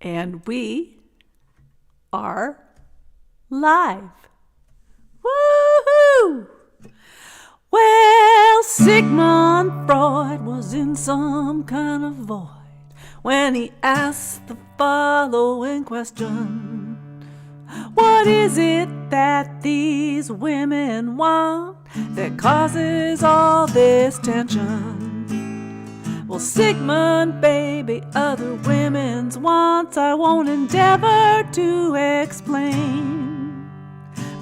And we are live. Woohoo! Well, Sigmund Freud was in some kind of void when he asked the following question. What is it that these women want that causes all this tension? Well, Sigmund, baby, other women's wants I won't endeavor to explain.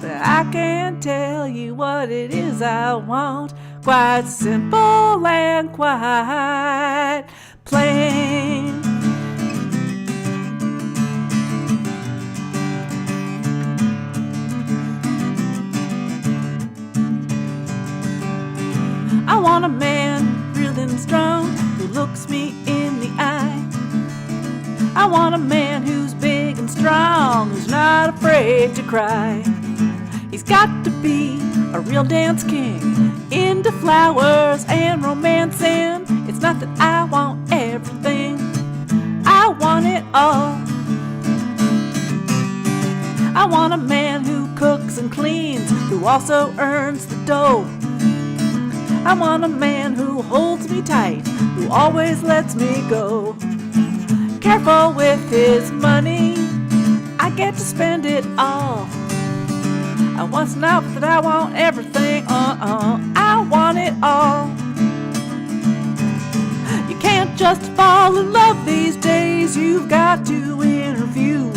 But I can tell you what it is I want, quite simple and quite plain. I want a man real and strong who looks me in the eye. I want a man who's big and strong, who's not afraid to cry. He's got to be a real dance king, into flowers and romance, and it's not that I want everything, I want it all. I want a man who cooks and cleans, who also earns the dough. I want a man who holds me tight, who always lets me go. Careful with his money, I get to spend it all. I want enough that I want everything, I want it all. You can't just fall in love these days, you've got to interview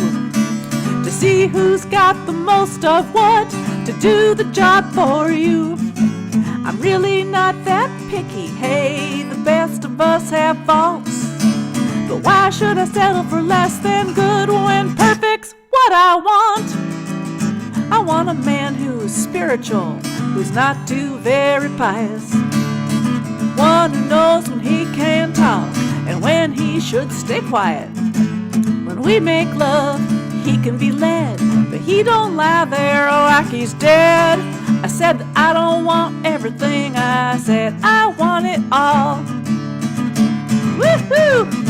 to see who's got the most of what to do the job for you. I'm really not that picky, hey, the best of us have faults. But why should I settle for less than good when perfect's what I want? I want a man who's spiritual, who's not too very pious. One who knows when he can talk and when he should stay quiet. When we make love, he can be led, but he don't lie there like he's dead. I said that I don't want everything, I said I want it all. Woohoo!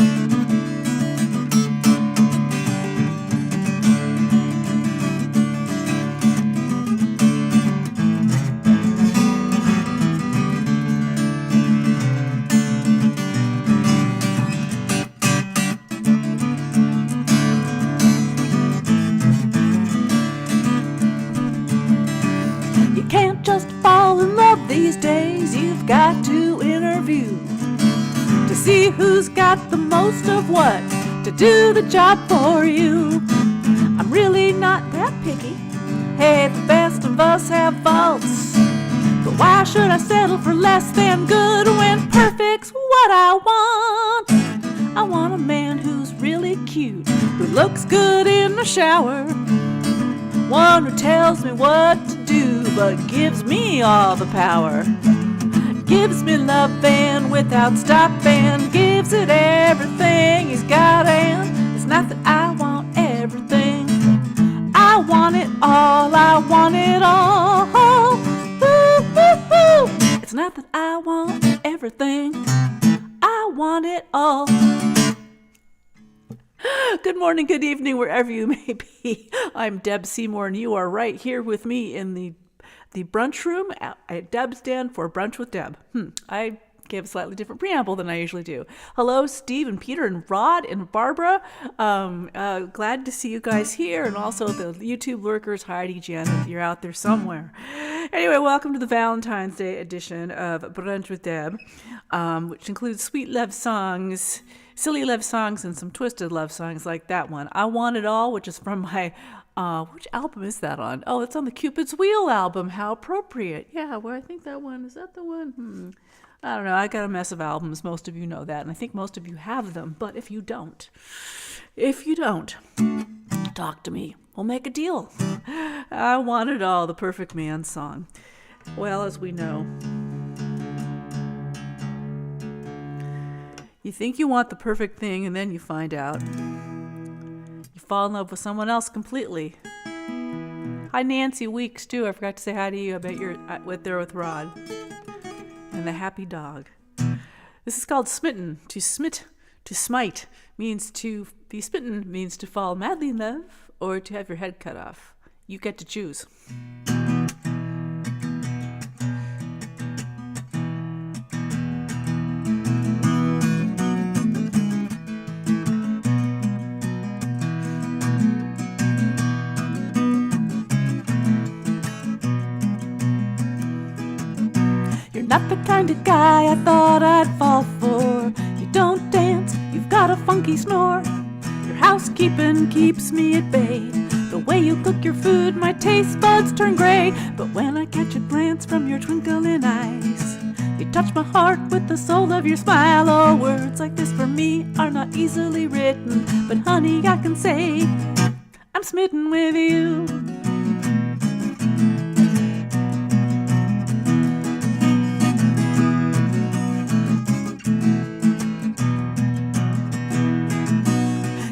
Just fall in love these days, you've got to interview to see who's got the most of what to do the job for you. I'm really not that picky, hey, the best of us have faults. But why should I settle for less than good when perfect's what I want? I want a man who's really cute, who looks good in the shower. One who tells me what to do, but gives me all the power. Gives me love and without stopping, gives it everything he's got, and it's not that I want everything, I want it all, I want it all. Woo, woo, woo. It's not that I want everything, I want it all. Good morning, good evening, wherever you may be. I'm Deb Seymour, and you are right here with me in the brunch room. Deb stand for Brunch with Deb. I gave a slightly different preamble than I usually do. Hello, Steve and Peter and Rod and Barbara. Glad to see you guys here, and also the YouTube lurkers, Heidi, Janet, you're out there somewhere. Anyway, welcome to the Valentine's Day edition of Brunch with Deb, which includes sweet love songs, silly love songs, and some twisted love songs like that one. I Want It All, which is from my, which album is that on? Oh, it's on the Cupid's Wheel album. How appropriate. Yeah, well, I think that one, is that the one? I don't know. I got a mess of albums. Most of you know that, and I think most of you have them. But if you don't, talk to me. We'll make a deal. I Want It All, the Perfect Man song. Well, as we know, you think you want the perfect thing, and then you find out you fall in love with someone else completely. Hi, Nancy Weeks, too. I forgot to say hi to you. I bet you're there with Rod and the happy dog. This is called Smitten, to smit To smite means to be smitten, means to fall madly in love, or to have your head cut off. You get to choose. You're not the kind of guy I thought I'd fall for. You don't dance, you've got a funky snore. Your housekeeping keeps me at bay. The way you cook your food, my taste buds turn gray. But when I catch a glance from your twinkling eyes, you touch my heart with the soul of your smile. Oh, words like this for me are not easily written, but honey, I can say I'm smitten with you.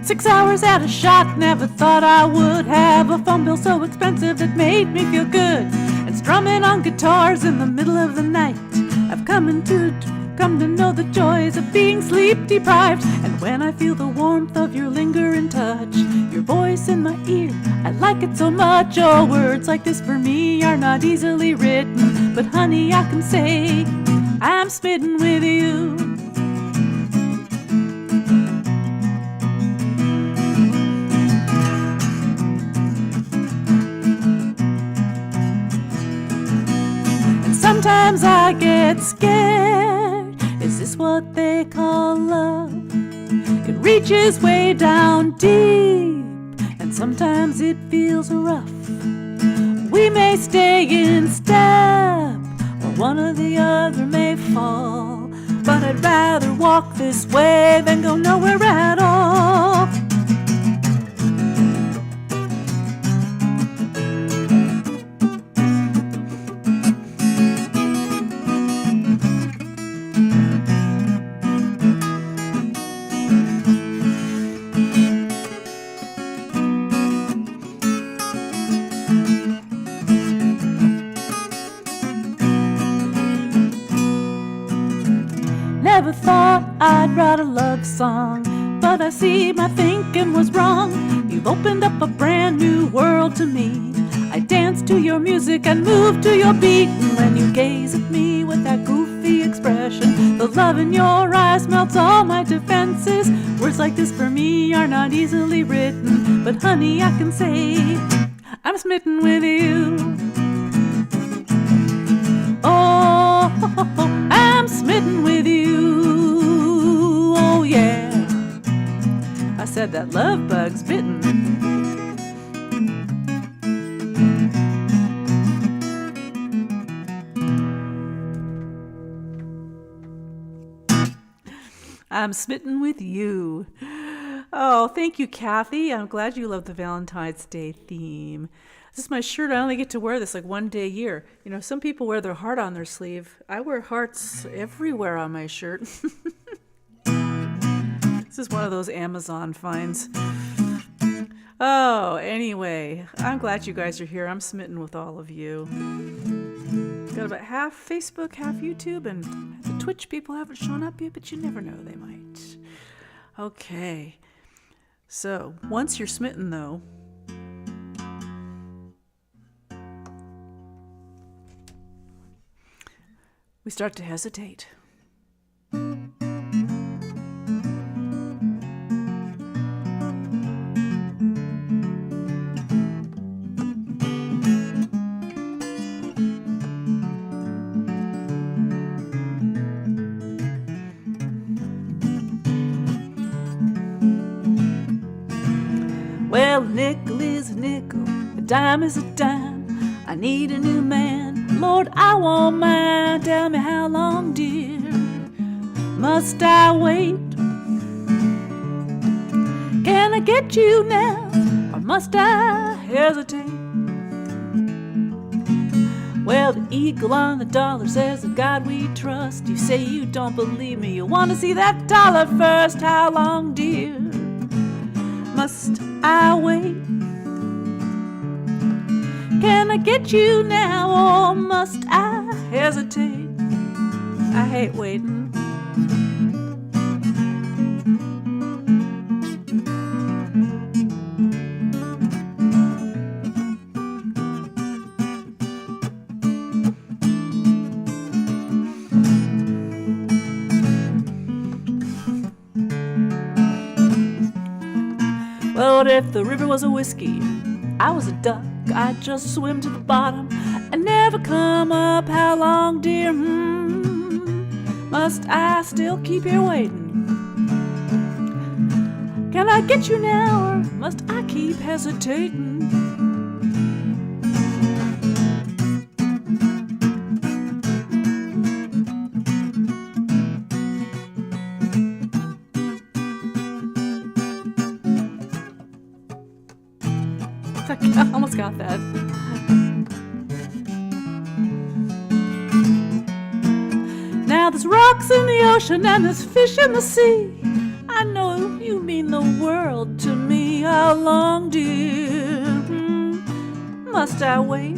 Six hours at a shot, never thought I would have a phone bill so expensive that made me feel good. And strumming on guitars in the middle of the night, I've come to know the joys of being sleep deprived. And when I feel the warmth of your lingering touch, your voice in my ear, I like it so much. Oh, words like this for me are not easily written, but honey, I can say I'm smitten with you. Sometimes I get scared. Is this what they call love? It reaches way down deep, and sometimes it feels rough. We may stay in step, or one or the other may fall, but I'd rather walk this way than go nowhere at all. Never thought I'd write a love song, but I see my thinking was wrong. You've opened up a brand new world to me. I dance to your music and move to your beat. And when you gaze at me with that goofy expression, the love in your eyes melts all my defenses. Words like this for me are not easily written, but honey, I can say I'm smitten with you. Oh, I'm smitten with you. Oh yeah, I said that love bug's bitten. I'm smitten with you. Oh, thank you, Kathy. I'm glad you love the Valentine's Day theme. This is my shirt. I only get to wear this like one day a year. You know, some people wear their heart on their sleeve. I wear hearts everywhere on my shirt. This is one of those Amazon finds. Oh, anyway, I'm glad you guys are here. I'm smitten with all of you. Got about half Facebook, half YouTube, and the Twitch people haven't shown up yet, but you never know, they might. Okay. So, once you're smitten, though, we start to hesitate. Well, a nickel is a nickel, a dime is a dime. I need a new man, Lord, I won't mind. Tell me how long, dear, must I wait? Can I get you now, or must I hesitate? Well, the eagle on the dollar says the God we trust. You say you don't believe me, you want to see that dollar first. How long, dear, must I wait? Can I get you now, or must I hesitate? I hate waiting. Lord, if the river was a whiskey, I was a duck, I'd just swim to the bottom and never come up. How long, dear, must I still keep here waiting? Can I get you now, or must I keep hesitating? I almost got that. Now there's rocks in the ocean and there's fish in the sea. I know you mean the world to me. How long, dear, must I wait?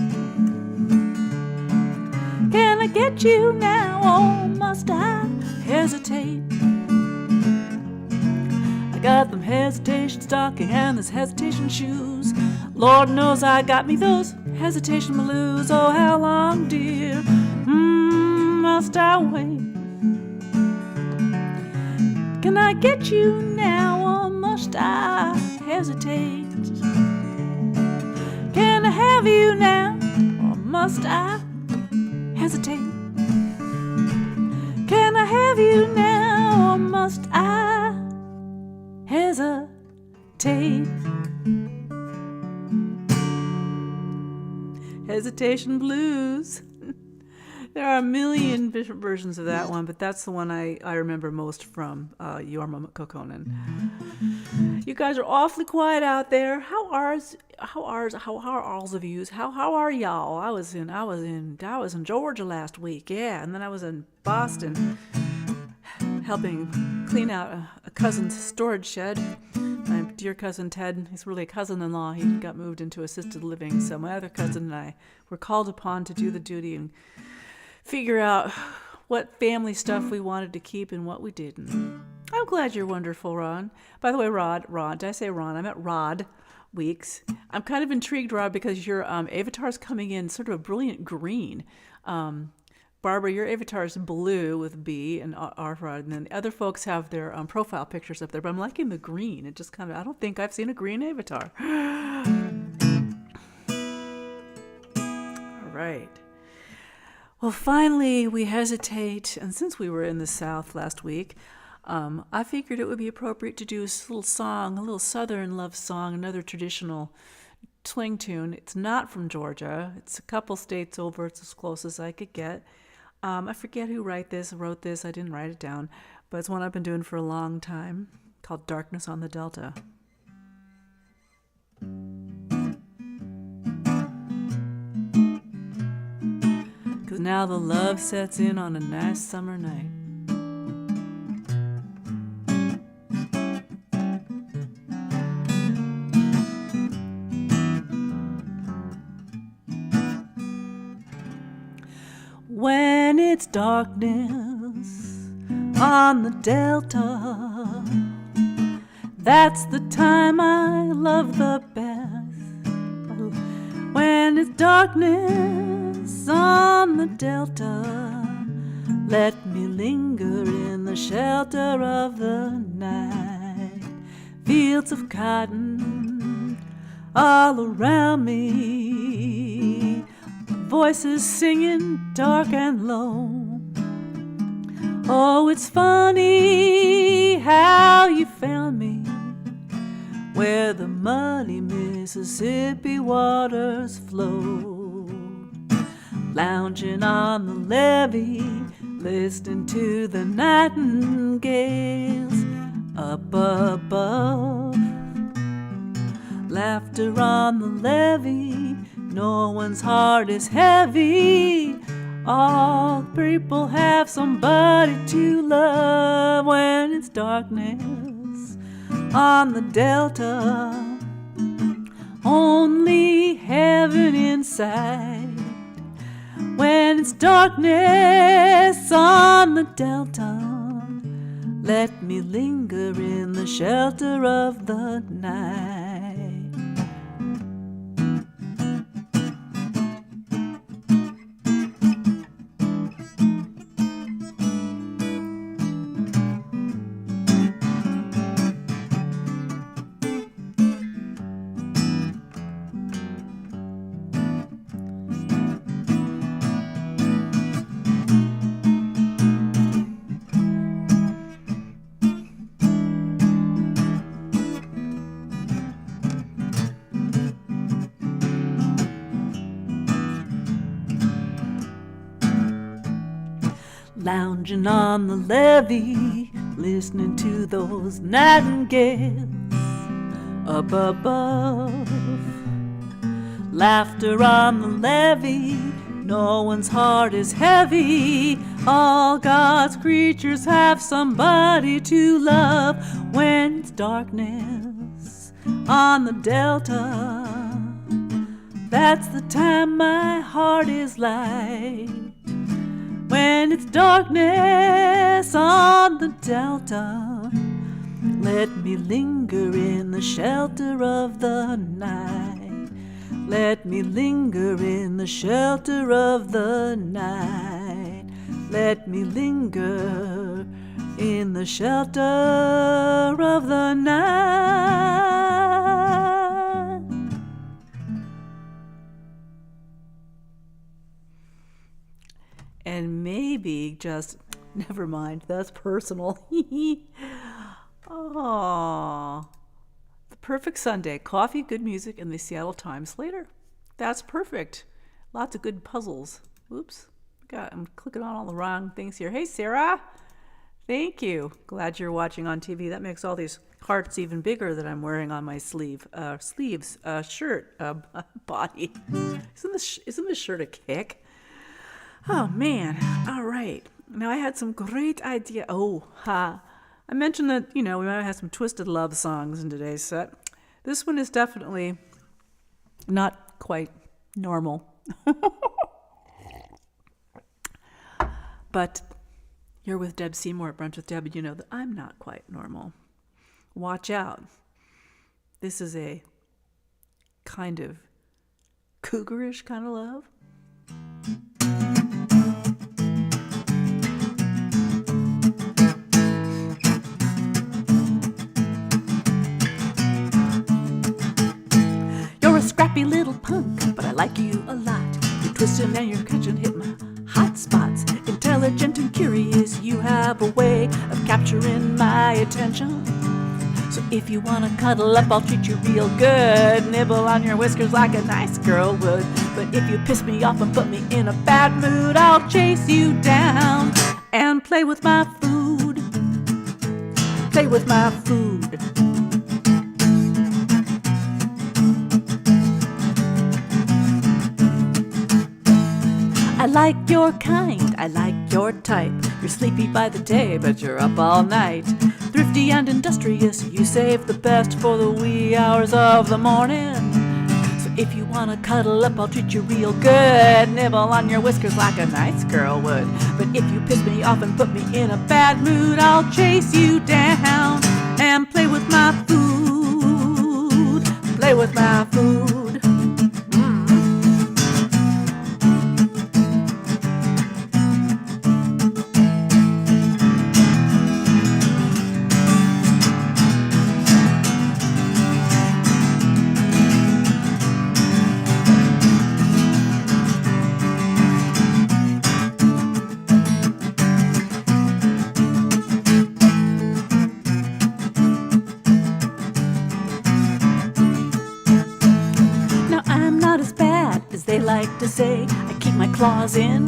Can I get you now, or must I hesitate? I got them hesitation stocking and this hesitation shoes. Lord knows I got me those hesitation blues. Oh, how long, dear, must I wait? Can I get you now, or must I hesitate? Can I have you now, or must I hesitate? Can I have you now, or must I hesitate? Hesitation blues. There are a million different versions of that one, but that's the one I remember most from Jorma Kokkonen. You guys are awfully quiet out there. How are all of yous? How are y'all? I was in Georgia last week, yeah, and then I was in Boston helping clean out a cousin's storage shed. My dear cousin Ted, he's really a cousin-in-law. He got moved into assisted living, so my other cousin and I were called upon to do the duty and figure out what family stuff we wanted to keep and what we didn't. I'm glad you're wonderful, Ron. By the way, Rod, did I say Ron? I meant Rod Weeks. I'm kind of intrigued, Rod, because your avatar's coming in sort of a brilliant green. Barbara, your avatar is blue with B and R, and then the other folks have their profile pictures up there, but I'm liking the green. It just kind of, I don't think I've seen a green avatar. All right. Well, finally, we hesitate, and since we were in the South last week, I figured it would be appropriate to do a little song, a little Southern love song, another traditional swing tune. It's not from Georgia. It's a couple states over. It's as close as I could get. I forget who wrote this. I didn't write it down, but it's one I've been doing for a long time, called Darkness on the Delta. Cause now the love sets in on a nice summer night. When it's darkness on the Delta, that's the time I love the best. When it's darkness on the Delta, let me linger in the shelter of the night. Fields of cotton all around me, voices singing dark and low. Oh, it's funny how you found me where the muddy Mississippi waters flow. Lounging on the levee, listening to the nightingales up above. Laughter on the levee, no one's heart is heavy. All people have somebody to love. When it's darkness on the Delta, only heaven in sight. When it's darkness on the Delta, let me linger in the shelter of the night. lounging on the levee, listening to those nightingales up above. Laughter on the levee, no one's heart is heavy. All God's creatures have somebody to love. When it's darkness on the delta, that's the time my heart is light. When it's darkness on the delta, let me linger in the shelter of the night. Let me linger in the shelter of the night. Let me linger in the shelter of the night. And maybe just, never mind, that's personal. Oh, the perfect Sunday. Coffee, good music, and the Seattle Times later. That's perfect. Lots of good puzzles. Oops, I'm clicking on all the wrong things here. Hey, Sarah. Thank you. Glad you're watching on TV. That makes all these hearts even bigger that I'm wearing on my shirt, body. Isn't this shirt a kick? Oh, man. All right. Now, I had some great idea. I mentioned that, we might have some twisted love songs in today's set. This one is definitely not quite normal. But you're with Deb Seymour at Brunch with Deb, and you know that I'm not quite normal. Watch out. This is a kind of cougarish kind of love. You're a scrappy little punk, but I like you a lot. You're twisting and you're catching, hit my hot spots. Intelligent and curious, you have a way of capturing my attention. So if you wanna cuddle up, I'll treat you real good. Nibble on your whiskers like a nice girl would. But if you piss me off and put me in a bad mood, I'll chase you down and play with my food. Play with my food. I like your kind, I like your type. You're sleepy by the day, but you're up all night. Thrifty and industrious, you save the best for the wee hours of the morning. So if you wanna cuddle up, I'll treat you real good. Nibble on your whiskers like a nice girl would. But if you piss me off and put me in a bad mood, I'll chase you down and play with my food. Play with my food. They like to say, I keep my claws in.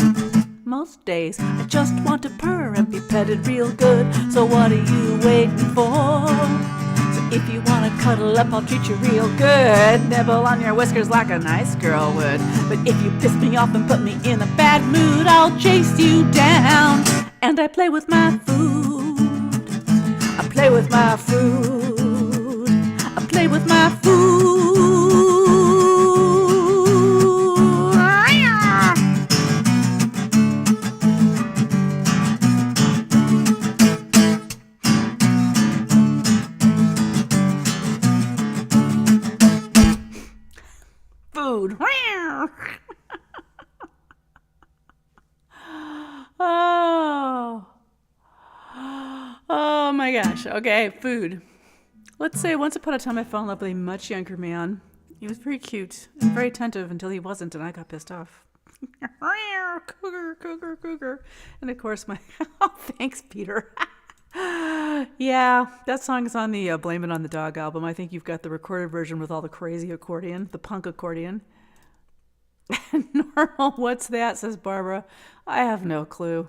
Most days, I just want to purr and be petted real good. So what are you waiting for? So if you want to cuddle up, I'll treat you real good. Nibble on your whiskers like a nice girl would. But if you piss me off and put me in a bad mood, I'll chase you down and I play with my food. I play with my food. I play with my food. Food. Oh my gosh. Okay, food. Let's say once upon a time I fell in love with a much younger man. He was very cute and very attentive until he wasn't, and I got pissed off. Cougar, cougar, cougar. And of course oh, thanks, Peter. Yeah, that song is on the Blame It on the Dog album. I think you've got the recorded version with all the crazy accordion, the punk accordion. Normal, what's that, says Barbara. I have no clue.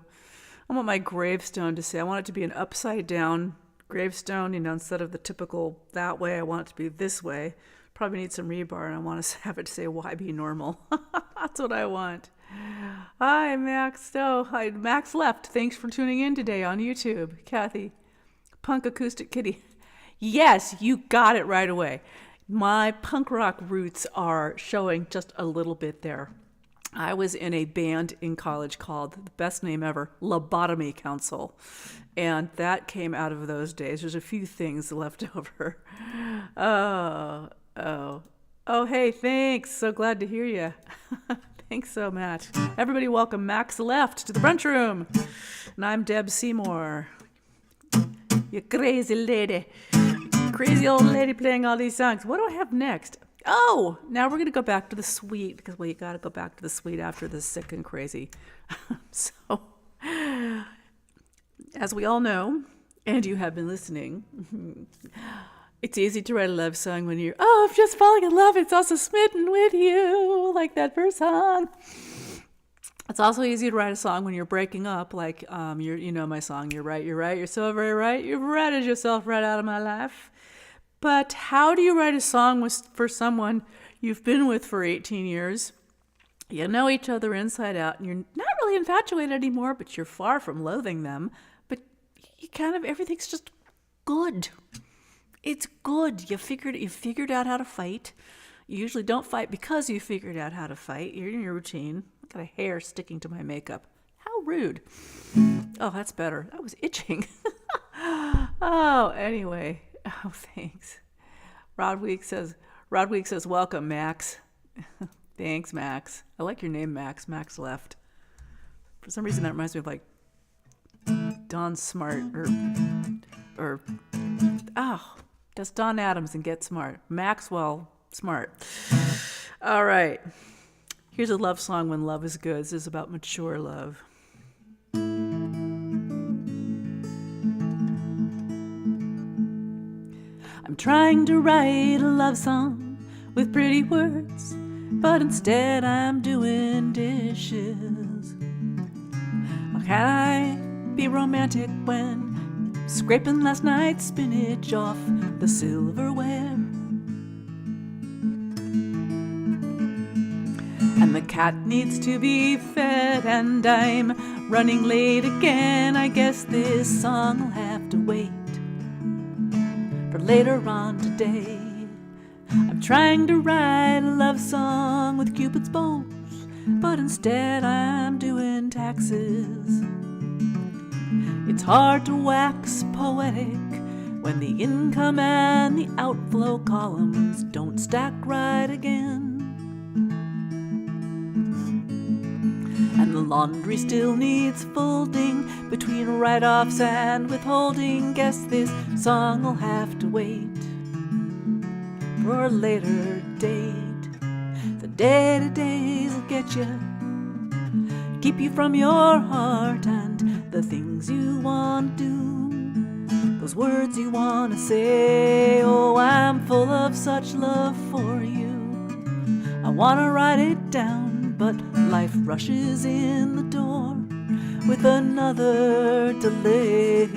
I want my gravestone to say, I want it to be an upside down gravestone, instead of the typical that way, I want it to be this way. Probably need some rebar, and I want to have it say, why be normal? That's what I want. Hi, Max. Hi, Max left. Thanks for tuning in today on YouTube. Kathy, Punk Acoustic Kitty. Yes, you got it right away. My punk rock roots are showing just a little bit there. I was in a band in college called, the best name ever, Lobotomy Council. And that came out of those days. There's a few things left over. Oh, hey, thanks. So glad to hear you. Thanks so much. Everybody welcome Max left to the brunch room. And I'm Deb Seymour. You crazy lady. Crazy old lady playing all these songs. What do I have next? Oh, now we're going to go back to the sweet, because, well, you got to go back to the sweet after the sick and crazy. So, as we all know, and you have been listening, it's easy to write a love song when you're, I'm just falling in love. It's also smitten with you, like that first song. It's also easy to write a song when you're breaking up, like, my song, you're right, you're so very right. You've ratted yourself right out of my life. But how do you write a song for someone you've been with for 18 years? You know each other inside out, and you're not really infatuated anymore, but you're far from loathing them. But you everything's just good. It's good. You figured out how to fight. You usually don't fight because you figured out how to fight. You're in your routine. I've got a hair sticking to my makeup. How rude. Oh, that's better. That was itching. Oh, anyway. Oh, thanks. Rod Week says, welcome, Max. Thanks, Max. I like your name, Max. Max left. For some reason, that reminds me of like Don Smart or that's Don Adams and Get Smart. Maxwell Smart. All right. Here's a love song when love is good. This is about mature love. I'm trying to write a love song with pretty words, but instead I'm doing dishes. How can I be romantic when scraping last night's spinach off the silverware? And the cat needs to be fed, and I'm running late again. I guess this song will have to wait for later on today. I'm trying to write a love song with Cupid's bows, but instead I'm doing taxes. It's hard to wax poetic when the income and the outflow columns don't stack right again. And the laundry still needs folding between write-offs and withholding. Guess this song will have to wait for a later date. The day-to-days will get you, keep you from your heart and the things you want to do, those words you want to say. Oh, I'm full of such love for you. I want to write it down, but life rushes in the door with another delay.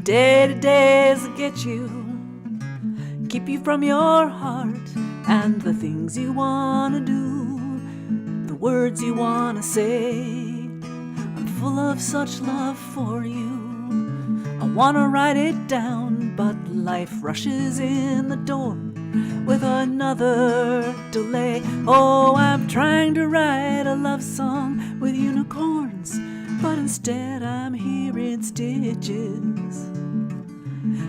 Day-to-days will get you, keep you from your heart and the things you want to do, the words you want to say. I'm full of such love for you. I want to write it down, but life rushes in the door with another delay. Oh, I'm trying to write a love song with unicorns, but instead I'm hearing stitches.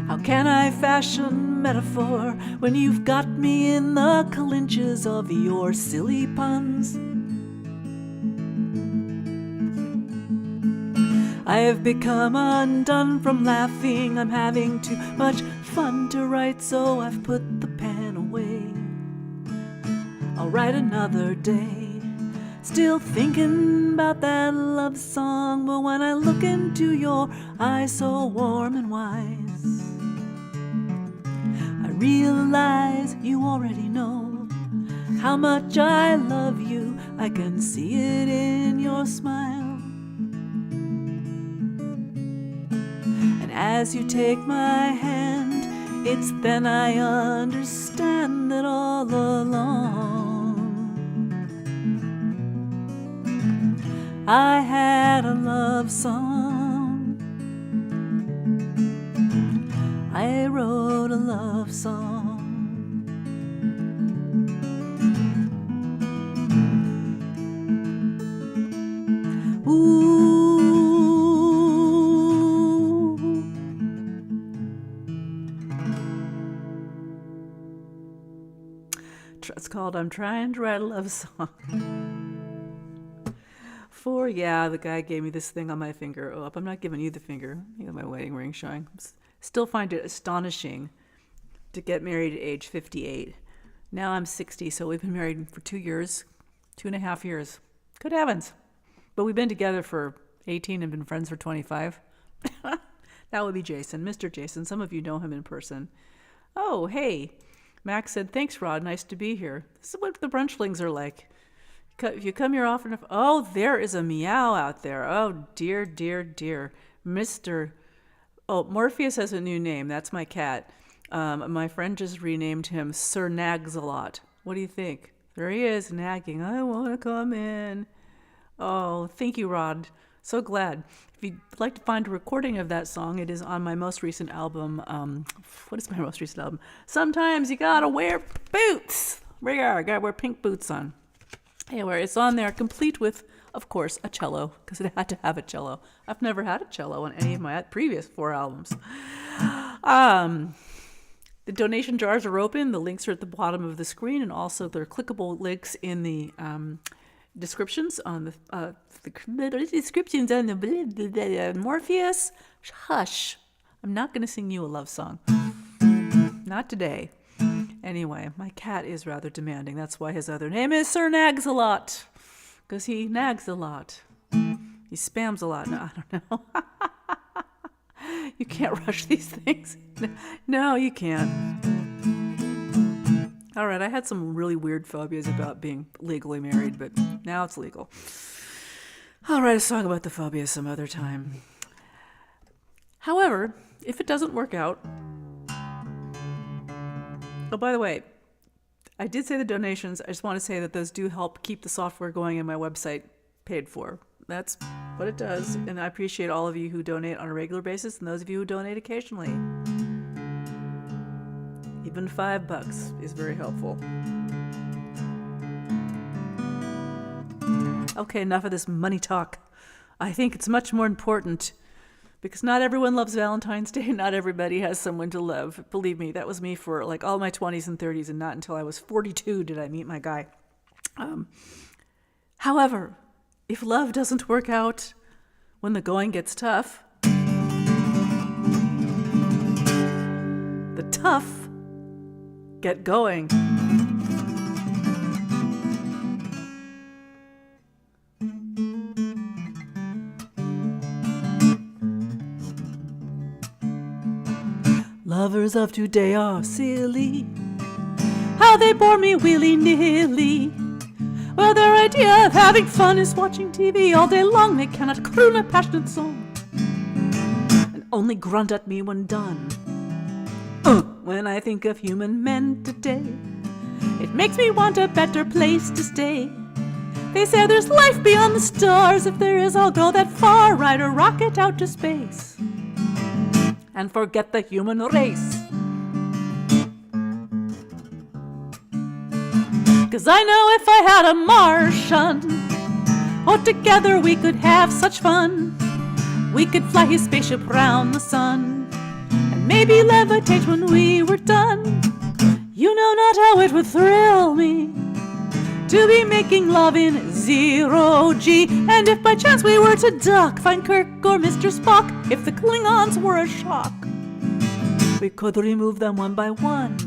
How can I fashion metaphor when you've got me in the clinches of your silly puns? I have become undone from laughing. I'm having too much fun to write, so I've put the pen away. I'll write another day. Still thinking about that love song, but when I look into your eyes so warm and wise, I realize you already know how much I love you. I can see it in your smile. And as you take my hand, it's then I understand that all along I had a love song. I wrote a love song. Ooh. It's called I'm Trying to Write a Love Song. The guy gave me this thing on my finger. Oh, I'm not giving you the finger. You got my wedding ring showing. Still find it astonishing to get married at age 58. Now I'm 60, so we've been married for 2 years, 2.5 years. Good heavens. But we've been together for 18 and been friends for 25. That would be Jason, Mr. Jason. Some of you know him in person. Oh, hey. Max said, thanks, Rod. Nice to be here. This is what the brunchlings are like. If you come here often enough. Oh, there is a meow out there. Oh, dear, dear, dear. Morpheus has a new name. That's my cat. My friend just renamed him Sir Nags-a-Lot. What do you think? There he is, nagging. I want to come in. Oh, thank you, Rod. So glad. If you'd like to find a recording of that song, it is on my most recent album. What is my most recent album? Sometimes you gotta wear boots. I gotta wear pink boots on. Anyway, it's on there, complete with, of course, a cello, because it had to have a cello. I've never had a cello on any of my previous 4 albums. The donation jars are open. The links are at the bottom of the screen, and also there are clickable links in the descriptions on the descriptions on the Morpheus. Hush! I'm not going to sing you a love song. Not today. Anyway, my cat is rather demanding. That's why his other name is Sir Nags-a-Lot, because he nags a lot. He spams a lot. No, I don't know. You can't rush these things. No, you can't. All right, I had some really weird phobias about being legally married, but now it's legal. I'll write a song about the phobia some other time. However, if it doesn't work out... Oh, by the way, I did say the donations. I just want to say that those do help keep the software going and my website paid for. That's what it does, and I appreciate all of you who donate on a regular basis and those of you who donate occasionally. Even $5 is very helpful. Okay, enough of this money talk. I think it's much more important, because not everyone loves Valentine's Day. Not everybody has someone to love. Believe me, that was me for like all my 20s and 30s, and not until I was 42 did I meet my guy. However, if love doesn't work out when the going gets tough, the tough get going. Lovers of today are silly, how they bore me willy-nilly. Well, their idea of having fun is watching TV all day long. They cannot croon a passionate song and only grunt at me when done. When I think of human men today, it makes me want a better place to stay. They say there's life beyond the stars. If there is, I'll go that far, ride a rocket out to space and forget the human race. 'Cause I know if I had a Martian, oh, together we could have such fun. We could fly his spaceship round the sun and maybe levitate when we were done. You know not how it would thrill me to be making love in his zero G. And if by chance we were to duck, find Kirk or Mr. Spock, if the Klingons were a shock, we could remove them one by one.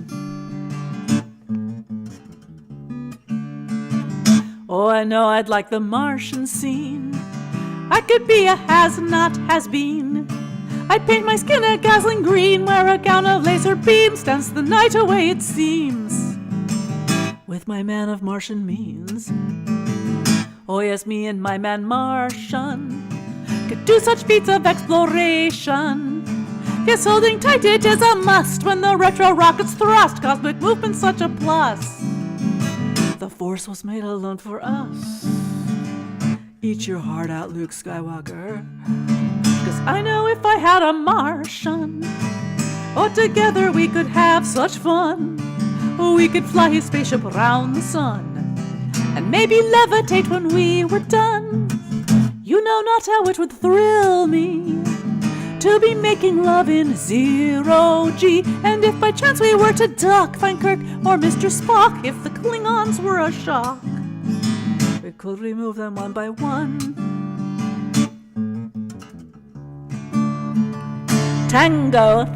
Oh, I know I'd like the Martian scene. I could be a has-not, has-been. I'd paint my skin a dazzling green, wear a gown of laser beams, dance the night away it seems, with my man of Martian means. Oh yes, me and my man Martian could do such feats of exploration. Yes, holding tight it is a must when the retro rockets thrust, cosmic movement's such a plus. The Force was made alone for us. Eat your heart out, Luke Skywalker. 'Cause I know if I had a Martian, oh, together we could have such fun. We could fly his spaceship around the sun, and maybe levitate when we were done. You know not how it would thrill me to be making love in zero G. And if by chance we were to duck, find Kirk or Mr. Spock, if the Klingons were a shock, we could remove them one by one. Tango.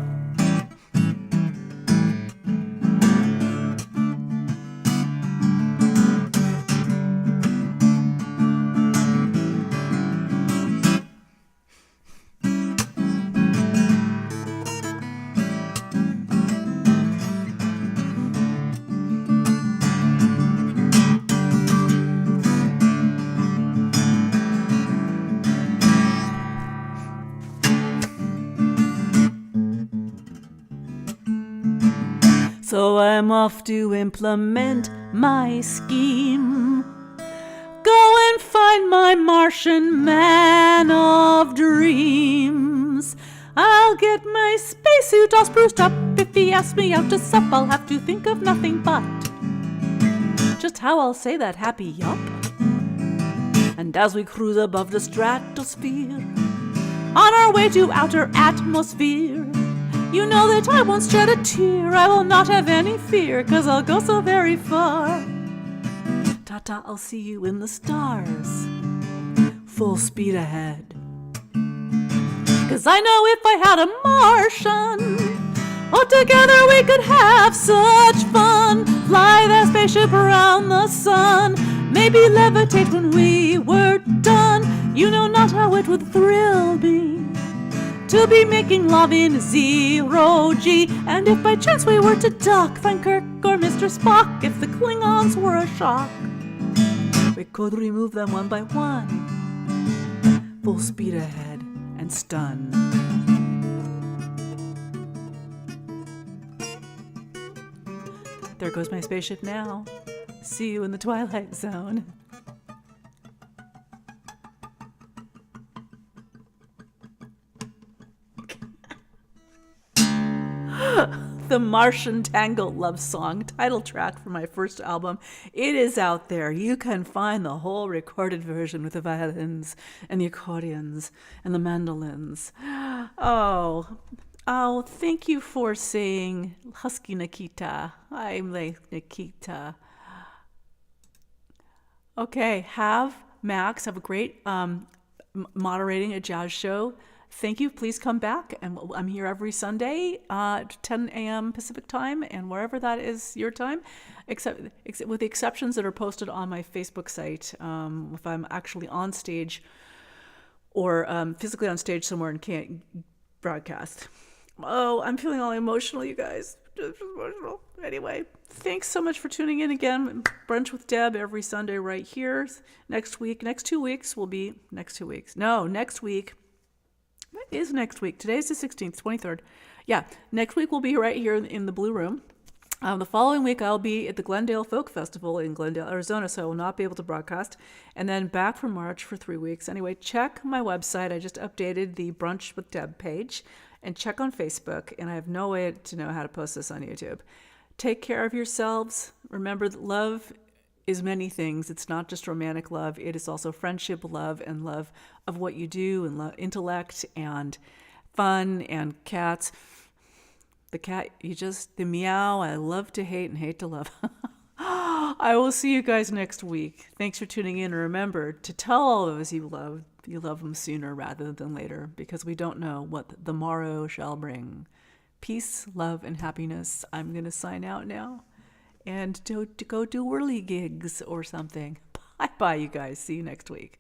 So I'm off to implement my scheme. Go and find my Martian man of dreams. I'll get my spacesuit all spruced up. If he asks me out to sup, I'll have to think of nothing but just how I'll say that happy yup. And as we cruise above the stratosphere, on our way to outer atmosphere, you know that I won't shed a tear. I will not have any fear, 'cause I'll go so very far. Ta-ta, I'll see you in the stars, full speed ahead. 'Cause I know if I had a Martian, oh, together we could have such fun. Fly that spaceship around the sun, maybe levitate when we were done. You know not how it would thrill me to be making love in zero G. And if by chance we were to duck, find Kirk or Mr. Spock, if the Klingons were a shock, we could remove them one by one, full speed ahead and stun. There goes my spaceship now. See you in the Twilight Zone. The Martian Tango love song, title track for my first album. It is out there. You can find the whole recorded version with the violins and the accordions and the mandolins. Oh, thank you for saying Husky Nikita. I'm like Nikita. Okay, Max have a great moderating a jazz show. Thank you. Please come back. And I'm here every Sunday at 10 a.m. Pacific time, and wherever that is your time, except with the exceptions that are posted on my Facebook site. If I'm actually on stage or physically on stage somewhere and can't broadcast. Oh, I'm feeling all emotional, you guys. Just emotional. Anyway, thanks so much for tuning in again. Brunch with Deb every Sunday right here. Next week, next 2 weeks will be next 2 weeks. No, next week. What is next week? Today's the 16th, 23rd. Yeah, next week we'll be right here in the Blue Room. The following week I'll be at the Glendale Folk Festival in Glendale, Arizona, so I will not be able to broadcast. And then back for March for 3 weeks. Anyway, check my website. I just updated the Brunch with Deb page. And check on Facebook. And I have no way to know how to post this on YouTube. Take care of yourselves. Remember that love is many things. It's not just romantic love. It is also friendship love and love of what you do and love, intellect and fun and cats. The cat, the meow, I love to hate and hate to love. I will see you guys next week. Thanks for tuning in. And remember to tell all those you love them sooner rather than later, because we don't know what the morrow shall bring. Peace, love, and happiness. I'm going to sign out now and to go do whirly gigs or something. Bye-bye, you guys. See you next week.